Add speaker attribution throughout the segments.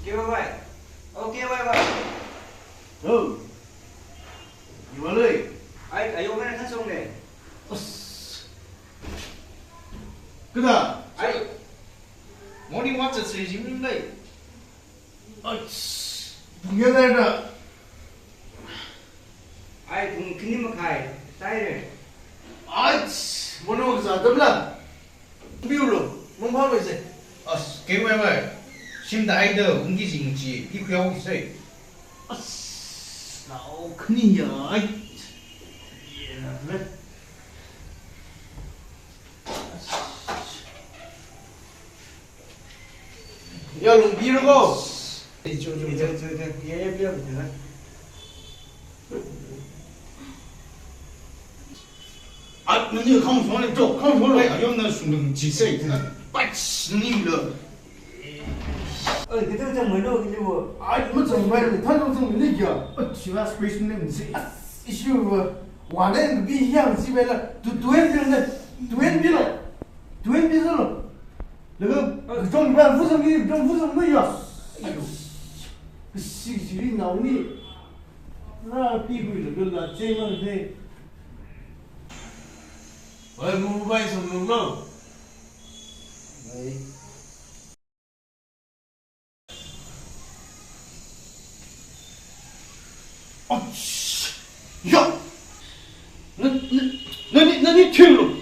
Speaker 1: kêu vậy ok vậy vậy
Speaker 2: Ừ. Gì mà lười?
Speaker 1: ai ấy hôm nay thân sông này
Speaker 2: 그다.
Speaker 1: ai morning walkจะซื้อจิ้มเลย
Speaker 2: 동해달다.
Speaker 1: ai cùng kinh nghiệm khai tay rồi
Speaker 2: 아이씨, 뭐 먹었어? 더블라. 비울로. 뭐 하고 있어?
Speaker 3: kêu em ơi, xin đại đờ cũng gì gì chỉ đi khéo cái gì.
Speaker 2: 나오 큰일이야. 예. 야, 롱 비르고.
Speaker 1: 얘 비어 되나
Speaker 2: 아, 너네 가면 좋아해. 저 가면 좋아해.
Speaker 3: 아, 형 나 수능 지세.
Speaker 2: 빠치, 너네
Speaker 1: cái thứ trong mới đâu cái gì
Speaker 2: 아, 뭐 정말 탄성성 얘기야. 지가 스페이스 냄새. 이슈 와는 비향 집에는 두엔 비로. 내가 좀 이반 후성이 좀 후성 뭐야? 그 시리 나오니 나 비구이를 그러다 제만데. 왜 무바에서 놀러? 야! 너니 튀어로!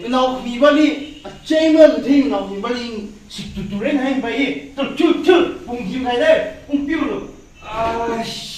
Speaker 2: 나오 미발이 제이먼 대용 나오 미발이 식두두렌 하인 바이 또 튀어 봉김 하이래 봉 삐오로
Speaker 1: 아씨